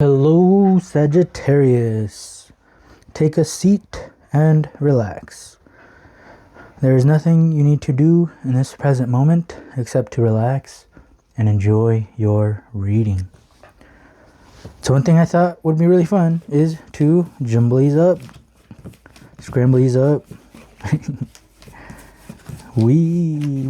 Hello, Sagittarius. Take a seat and relax. There is nothing you need to do in this present moment except to relax and enjoy your reading. So one thing I thought would be really fun is to jumblies up, scramblies up, wee.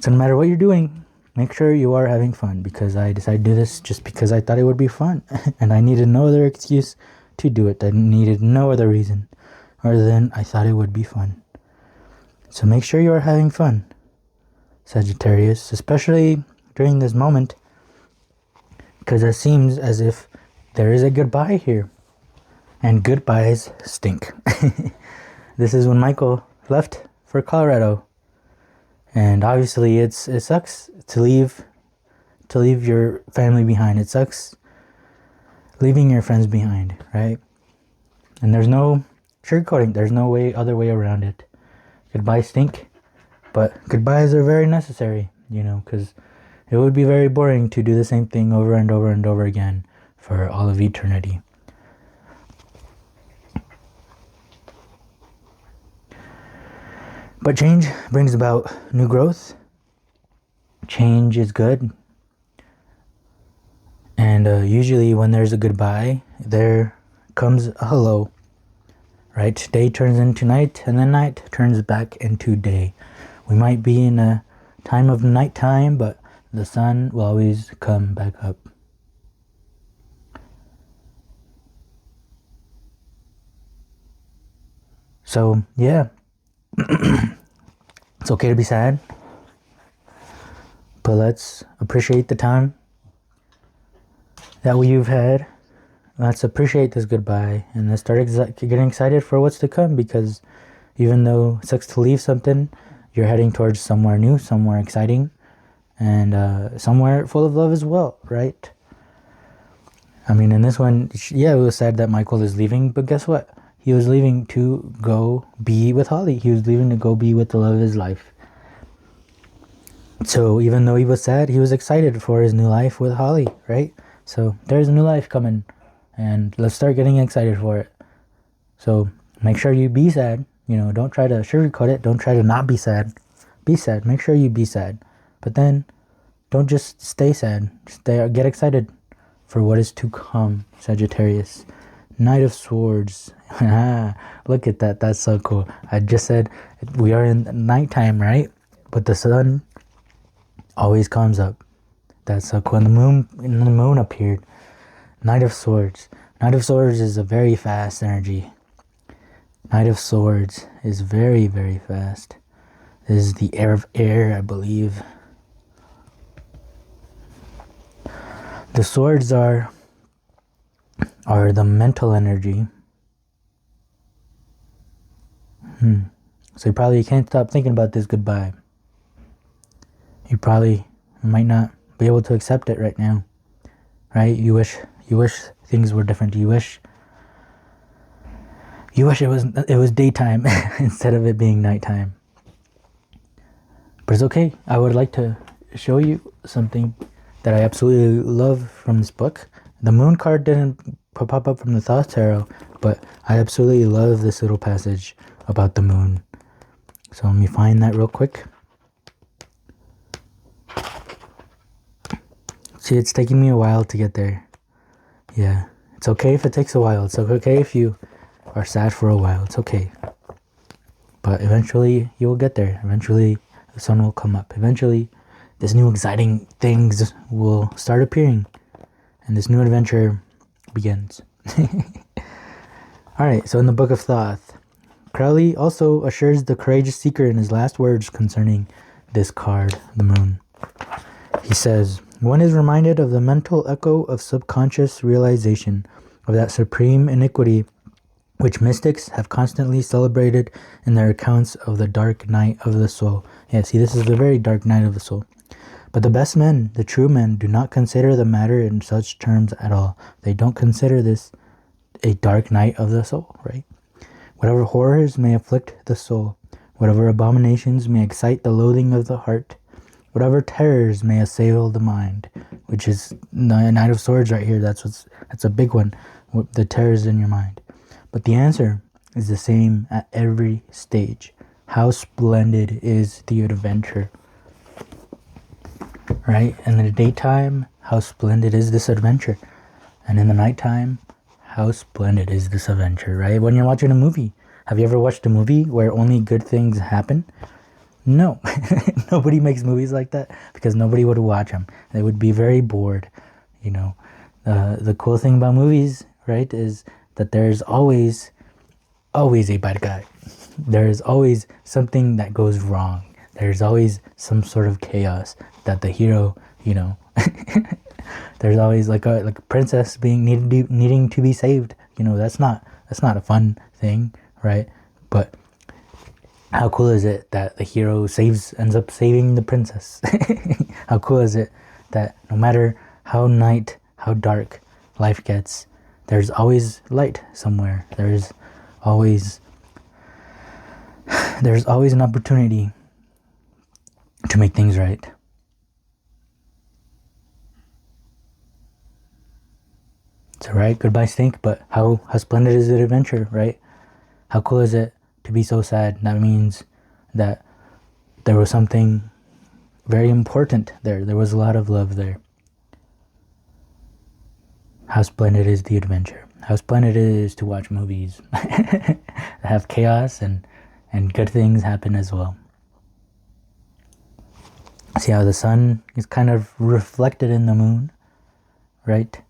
So no matter what you're doing, make sure you are having fun, because I decided to do this just because I thought it would be fun. And I needed no other excuse to do it. I needed no other reason other than I thought it would be fun. So make sure you are having fun, Sagittarius, especially during this moment, because it seems as if there is a goodbye here. And goodbyes stink. This is when Michael left for Colorado. And obviously it sucks to leave your family behind. It sucks leaving your friends behind, right? And there's no sugarcoating. There's no other way around it. Goodbyes stink, but goodbyes are very necessary, because it would be very boring to do the same thing over and over and over again for all of eternity. But change brings about new growth. Change is good. And usually when there's a goodbye, there comes a hello. Right? Day turns into night, and then night turns back into day. We might be in a time of nighttime, but the sun will always come back up. So, yeah. It's okay to be sad, but let's appreciate the time that we've had. Let's appreciate this goodbye, and let's start getting excited for what's to come, because even though it sucks to leave something, you're heading towards somewhere new, somewhere exciting, and somewhere full of love as well, right? I mean, in this one, yeah, it was sad that Michael is leaving, but guess what? He was leaving to go be with Holly. He was leaving to go be with the love of his life. So even though he was sad, he was excited for his new life with Holly, right? So there's a new life coming, and let's start getting excited for it. So make sure you be sad. Don't try to sugarcoat it. Don't try to not be sad. Be sad. Make sure you be sad. But then don't just stay sad. Get excited for what is to come, Sagittarius. Knight of Swords. Look at that. That's so cool. I just said we are in nighttime, right? But the sun always comes up. That's so cool. And the moon appeared. Knight of Swords. Knight of Swords is a very fast energy. Knight of Swords is very, very fast. This is the heir of air, I believe. The swords are the mental energy. So you probably can't stop thinking about this goodbye. You probably might not be able to accept it right now, right? You wish things were different. You wish it was daytime instead of it being nighttime. But it's okay. I would like to show you something that I absolutely love from this book. The moon card didn't pop up from the Thoth Tarot, but I absolutely love this little passage about the moon. So let me find that real quick. See, it's taking me a while to get there. Yeah, it's okay if it takes a while. It's okay if you are sad for a while. It's okay. But eventually you will get there. Eventually the sun will come up. Eventually this new exciting things will start appearing. And this new adventure begins. Alright, so in the Book of Thoth, Crowley also assures the courageous seeker in his last words concerning this card, the moon. He says, "One is reminded of the mental echo of subconscious realization of that supreme iniquity which mystics have constantly celebrated in their accounts of the dark night of the soul." Yeah, see, this is the very dark night of the soul. "But the best men, the true men, do not consider the matter in such terms at all. They don't consider this a dark night of the soul," right? "Whatever horrors may afflict the soul, whatever abominations may excite the loathing of the heart, whatever terrors may assail the mind, which is the Knight of Swords right here. That's a big one, the terrors in your mind. But the answer is the same at every stage. How splendid is the adventure, right? In the daytime, how splendid is this adventure? And in the nighttime, how splendid is this adventure, right? When you're watching a movie, have you ever watched a movie where only good things happen? No. Nobody makes movies like that because nobody would watch them. They would be very bored, you know. The cool thing about movies, right, is that there's always a bad guy. There's always something that goes wrong. There's always some sort of chaos that the hero, you know, there's always like a princess being needing to be saved. You know, that's not a fun thing, right? But how cool is it that the hero ends up saving the princess? How cool is it that no matter how dark life gets, there's always light somewhere. There's always an opportunity to make things right. So, right, goodbye stink, but how splendid is the adventure, right? How cool is it to be so sad? That means that there was something very important there. There was a lot of love there. How splendid is the adventure? How splendid it is to watch movies that have chaos and good things happen as well. See how the sun is kind of reflected in the moon, right?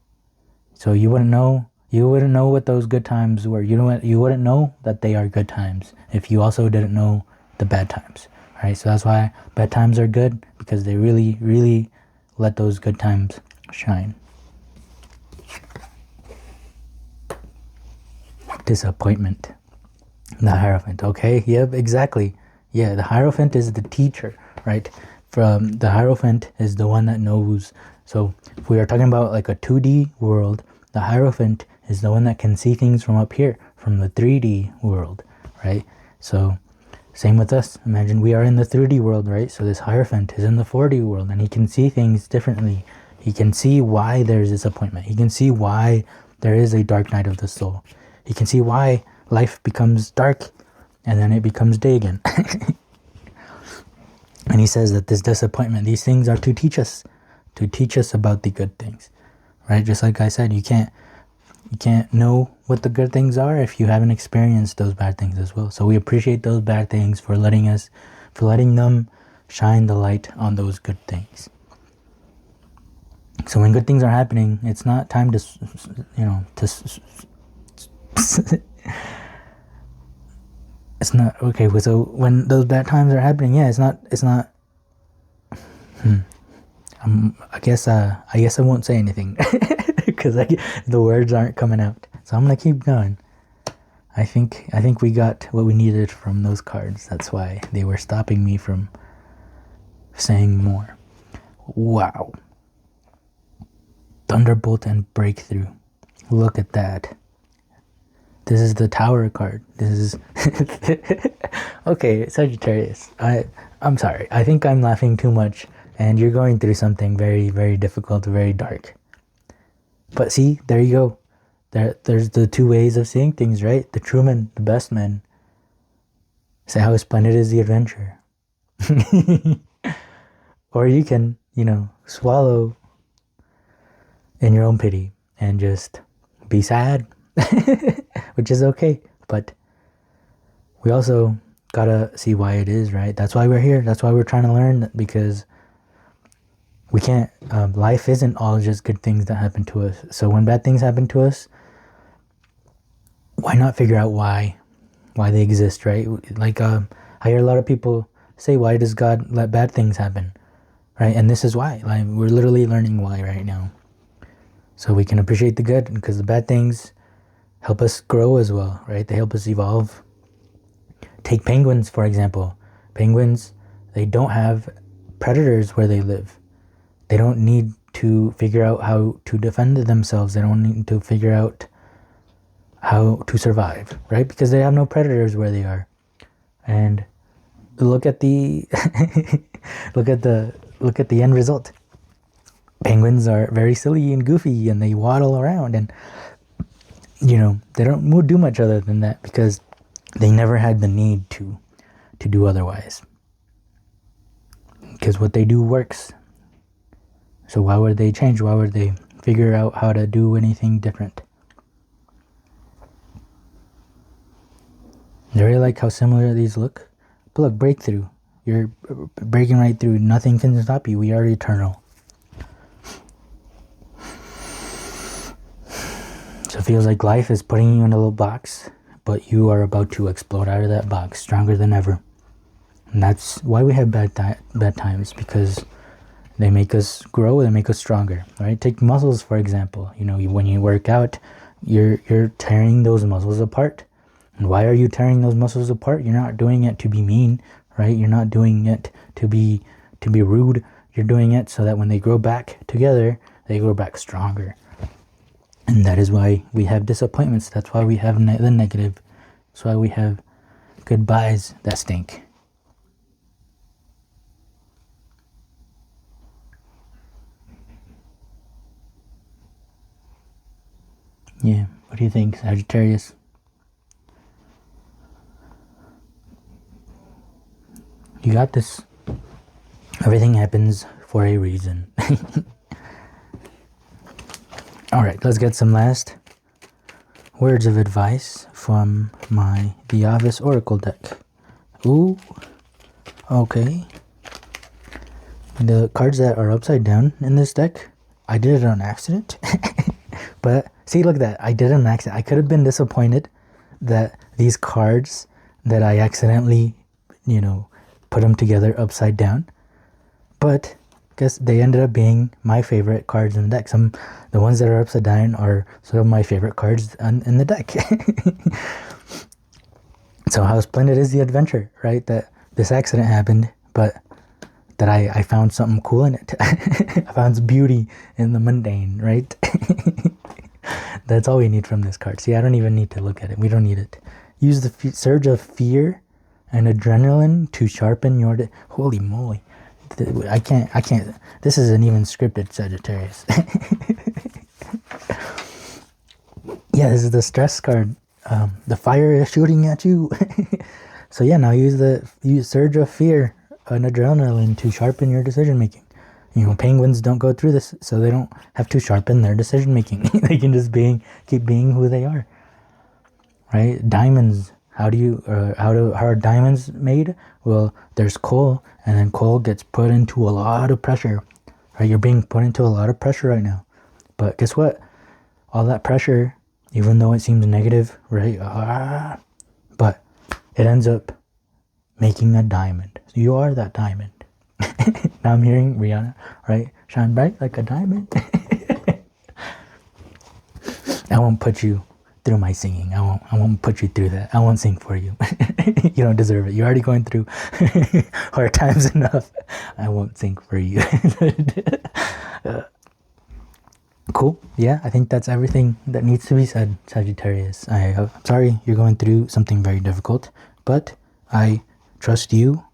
So you wouldn't know what those good times were. You wouldn't know that they are good times if you also didn't know the bad times, right? So that's why bad times are good, because they really, really let those good times shine. Disappointment. The Hierophant. Okay, yep, exactly. Yeah, the Hierophant is the teacher, right? The Hierophant is the one that knows. So if we are talking about like a 2D world, the Hierophant is the one that can see things from up here, from the 3D world, right? So same with us. Imagine we are in the 3D world, right? So this Hierophant is in the 4D world, and he can see things differently. He can see why there's disappointment. He can see why there is a dark night of the soul. He can see why life becomes dark and then it becomes day again. And he says that this disappointment, these things are to teach us about the good things, right? Just like I said, you can't know what the good things are if you haven't experienced those bad things as well. So we appreciate those bad things for letting them shine the light on those good things. So when good things are happening, it's not time to it's not okay. So when those bad times are happening, yeah, it's not. I guess I won't say anything because the words aren't coming out. So I'm gonna keep going. I think we got what we needed from those cards. That's why they were stopping me from saying more. Wow. Thunderbolt and Breakthrough. Look at that. This is the Tower card. This is okay, Sagittarius. I'm sorry. I think I'm laughing too much and you're going through something very, very difficult, very dark. But see, there you go. There's the two ways of seeing things, right? The true men, the best men, say how splendid is the adventure. Or you can, swallow in your own pity and just be sad. Which is okay, but we also gotta see why it is, right? That's why we're here. That's why we're trying to learn, because we can't, life isn't all just good things that happen to us. So when bad things happen to us, why not figure out why they exist, right? Like, I hear a lot of people say, why does God let bad things happen, right? And this is why. Like, we're literally learning why right now. So we can appreciate the good, because the bad things help us grow as well, right? They help us evolve. Take penguins, for example. Penguins, they don't have predators where they live. They don't need to figure out how to defend themselves. They don't need to figure out how to survive, right? Because they have no predators where they are. And look at the look at the end result. Penguins are very silly and goofy, and they waddle around, and you know, they don't do much other than that because they never had the need to do otherwise. Because what they do works. So why would they change? Why would they figure out how to do anything different? I really like how similar these look. But look, breakthrough. You're breaking right through. Nothing can stop you. We are eternal. So it feels like life is putting you in a little box, but you are about to explode out of that box stronger than ever. And that's why we have bad times, because they make us grow, they make us stronger, right? Take muscles, for example. You know, when you work out, you're tearing those muscles apart. And why are you tearing those muscles apart? You're not doing it to be mean, right? You're not doing it to be rude. You're doing it so that when they grow back together, they grow back stronger. And that is why we have disappointments. That's why we have the negative. That's why we have goodbyes that stink. Yeah, what do you think, Sagittarius? You got this. Everything happens for a reason. Alright, let's get some last words of advice from the Office Oracle deck. Ooh, okay. The cards that are upside down in this deck, I did it on accident. But see, look at that. I did it on accident. I could have been disappointed that these cards that I accidentally, you know, put them together upside down. But I guess they ended up being my favorite cards in the deck. The ones that are upside down are sort of my favorite cards in the deck. So how splendid is the adventure, right? That this accident happened, but that I found something cool in it. I found beauty in the mundane, right? That's all we need from this card. See, I don't even need to look at it. We don't need it. Use the surge of fear and adrenaline to sharpen your... Holy moly. I can't. This isn't even scripted, Sagittarius. Yeah, this is the stress card. The fire is shooting at you. So yeah, now use surge of fear and adrenaline to sharpen your decision making. You know, penguins don't go through this, so they don't have to sharpen their decision making. They can just keep being who they are. Right? Diamonds. How are diamonds made? Well, there's coal, and then coal gets put into a lot of pressure. Right? You're being put into a lot of pressure right now. But guess what? All that pressure, even though it seems negative, right? But it ends up making a diamond. So you are that diamond. Now I'm hearing Rihanna, right? Shine bright like a diamond. I won't put you through my singing. I won't put you through that. I won't sing for you. You don't deserve it. You're already going through hard times enough. I won't sing for you. Cool. Yeah, I think that's everything that needs to be said, Sagittarius. I'm sorry you're going through something very difficult, but I trust you,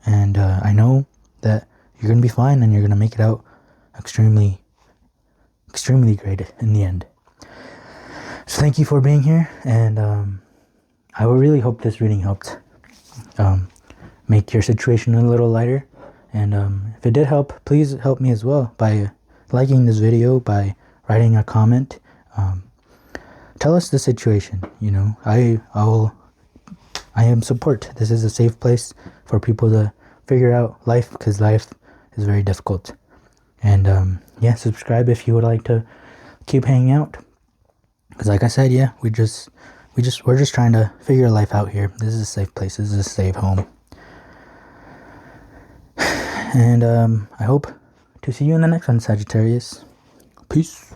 and I know that you're going to be fine, and you're going to make it out extremely, extremely great in the end. So thank you for being here, and I would really hope this reading helped make your situation a little lighter. And if it did help, please help me as well by liking this video, by writing a comment. Tell us the situation. You know, I am support. This is a safe place for people to figure out life, because life is very difficult. And yeah, subscribe if you would like to keep hanging out. Because like I said, yeah, we're just trying to figure life out here. This is a safe place. This is a safe home. And I hope to see you in the next one, Sagittarius. Peace.